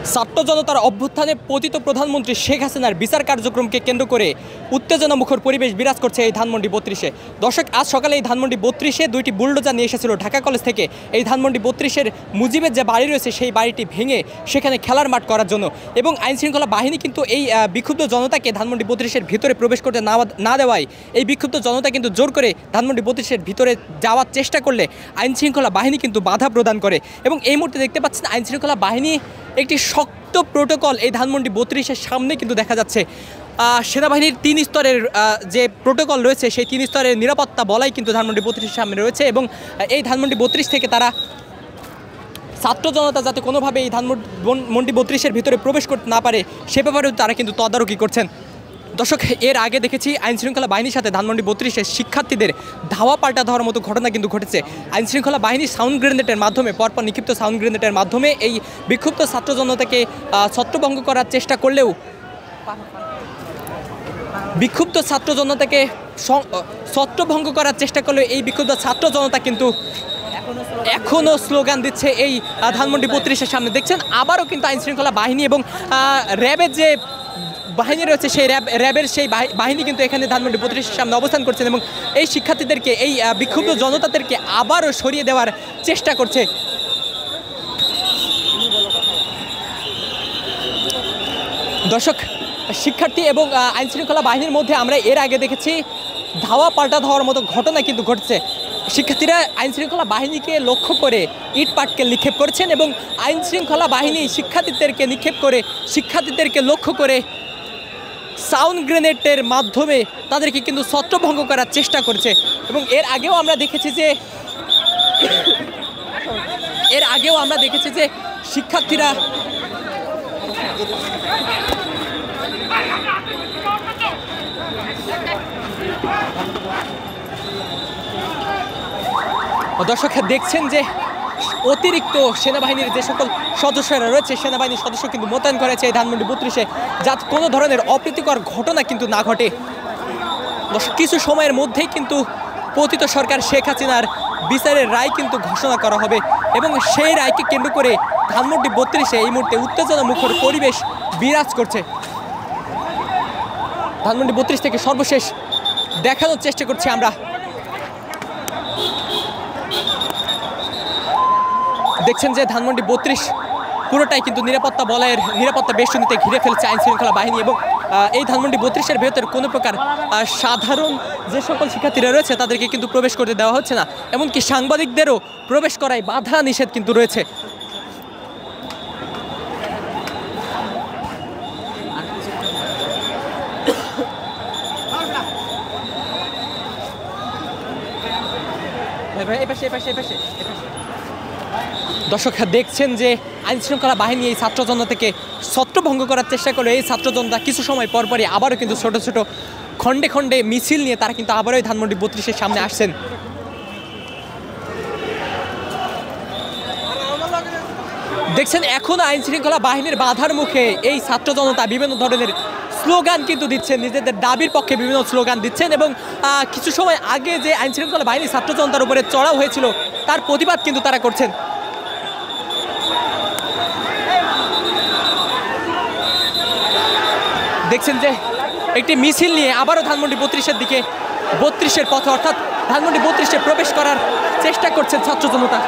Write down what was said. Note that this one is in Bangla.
ছাত্র জনতার অভ্যুত্থানে পতিত প্রধানমন্ত্রী শেখ হাসিনার বিচার কার্যক্রমকে কেন্দ্র করে উত্তেজনামুখর পরিবেশ বিরাজ করছে এই ধানমন্ডি ৩২-এ। দর্শক, আজ সকালে এই ধানমন্ডি ৩২-এ দুইটি বুলডোজার নিয়ে এসেছিল ঢাকা কলেজ থেকে এই ধানমন্ডি ৩২-এর মুজিবের যে বাড়ি রয়েছে সেই বাড়িটি ভেঙে সেখানে খেলার মাঠ করার জন্য। এবং আইনশৃঙ্খলা বাহিনী কিন্তু এই বিক্ষুব্ধ জনতাকে ধানমন্ডি ৩২-এর ভিতরে প্রবেশ করতে না দেওয়ায় এই বিক্ষুব্ধ জনতা কিন্তু জোর করে ধানমন্ডি ৩২-এর ভিতরে যাওয়ার চেষ্টা করলে আইনশৃঙ্খলা বাহিনী কিন্তু বাধা প্রদান করে। এবং এই মুহূর্তে দেখতে পাচ্ছেন আইনশৃঙ্খলা বাহিনী একটি শক্ত প্রোটোকল এই ধানমন্ডি ৩২-এর সামনে কিন্তু দেখা যাচ্ছে। সেনাবাহিনীর ৩ স্তরের যে প্রোটোকল রয়েছে সেই ৩ স্তরের নিরাপত্তা বলাই কিন্তু ধানমন্ডি ৩২-এর সামনে রয়েছে। এবং এই ধানমন্ডি ৩২ থেকে তারা ছাত্র জনতা যাতে কোনোভাবে এই ধানমন্ডি ৩২-এর ভিতরে প্রবেশ করতে না পারে সে ব্যাপারেও তারা কিন্তু তদারকি করছেন। দর্শক, এর আগে দেখেছি আইনশৃঙ্খলা বাহিনীর সাথে ধানমন্ডি ৩২-এর শিক্ষার্থীদের ধাওয়া পাল্টা দেওয়ার মতো ঘটনা কিন্তু ঘটেছে। আইনশৃঙ্খলা বাহিনী সাউন্ড গ্রেনেডের মাধ্যমে পরপর নিক্ষিপ্ত সাউন্ড গ্রেনেডের মাধ্যমে এই বিক্ষুব্ধ ছাত্র জনতাকে ছত্রভঙ্গ করার চেষ্টা করলেও এই বিক্ষুব্ধ ছাত্র জনতা কিন্তু এখনও স্লোগান দিচ্ছে এই ধানমন্ডি ৩২-এর সামনে। দেখছেন আবারও কিন্তু আইনশৃঙ্খলা বাহিনী এবং র্যাবের যে বাহিনী রয়েছে সেই র্যাবের সেই বাহিনী কিন্তু এখানে ধানমন্ডি ৩২-এর সামনে অবস্থান করছেন এবং এই শিক্ষার্থীদেরকে এই বিক্ষুব্ধ জনতাদেরকে আবারও সরিয়ে দেওয়ার চেষ্টা করছে। দর্শক, শিক্ষার্থী এবং আইনশৃঙ্খলা বাহিনীর মধ্যে আমরা এর আগে দেখেছি ধাওয়া পাল্টা ধাওয়ার মতো ঘটনা কিন্তু ঘটছে। শিক্ষার্থীরা আইনশৃঙ্খলা বাহিনীকে লক্ষ্য করে ইট পাটকেল নিক্ষেপ করেছেন এবং আইনশৃঙ্খলা বাহিনী শিক্ষার্থীদেরকে লক্ষ্য করে সাউন্ড গ্রেনেডের মাধ্যমে তাদেরকে কিন্তু ছত্রভঙ্গ করার চেষ্টা করছে। এবং এর আগেও আমরা দেখেছি যে শিক্ষার্থীরা দর্শক দেখছেন যে অতিরিক্ত সেনাবাহিনীর যে সকল সদস্যরা রয়েছে সেনাবাহিনীর সদস্য কিন্তু মোতায়েন করেছে এই ধানমন্ডি ৩২-এ যাতে কোনো ধরনের অপ্রীতিকর ঘটনা কিন্তু না ঘটে। দর্শক, কিছু সময়ের মধ্যেই কিন্তু পতিত সরকার শেখ হাসিনার বিচারের রায় কিন্তু ঘোষণা করা হবে এবং সেই রায়কে কেন্দ্র করে ধানমন্ডি ৩২-এ এই মুহূর্তে উত্তেজনামুখর পরিবেশ বিরাজ করছে। ধানমন্ডি ৩২ থেকে সর্বশেষ দেখানোর চেষ্টা করছি আমরা। দেখছেন যে ধানমন্ডি ৩২ পুরোটাই কিন্তু নিরাপত্তা বেষ্টনীতে ঘিরে ফেলছে আইনশৃঙ্খলা বাহিনী এবং এই ধানমন্ডি ৩২-এর ভেতরে কোনো প্রকার সাধারণ যে সকল শিক্ষার্থীরা রয়েছে তাদেরকে কিন্তু প্রবেশ করতে দেওয়া হচ্ছে না, এমনকি সাংবাদিকদেরও প্রবেশ করায় বাধা নিষেধ কিন্তু রয়েছে। দর্শক, দেখছেন যে আইনশৃঙ্খলা বাহিনী এই ছাত্র জনতাকে ছত্রভঙ্গ করার চেষ্টা করলো। এই ছাত্র জনতা কিছু সময় পরপরই আবারও কিন্তু ছোট ছোট খণ্ডে খণ্ডে মিছিল নিয়ে তারা কিন্তু আবারও এই ধানমন্ডি ৩২-এর সামনে আসছেন। দেখছেন এখনো আইনশৃঙ্খলা বাহিনীর বাধার মুখে এই ছাত্র জনতা বিভিন্ন ধরনের স্লোগান কিন্তু দিচ্ছেন, নিজেদের দাবির পক্ষে বিভিন্ন স্লোগান দিচ্ছেন এবং কিছু সময় আগে যে আইনশৃঙ্খলা বাহিনী ছাত্র জনতার উপরে চড়াও হয়েছিল তার প্রতিবাদ কিন্তু তারা করছেন। দেখছেন যে একটি মিছিল নিয়ে আবারও ধানমন্ডি ৩২-এর পথে অর্থাৎ ধানমন্ডি ৩২-এ প্রবেশ করার চেষ্টা করছেন ছাত্র জনতা।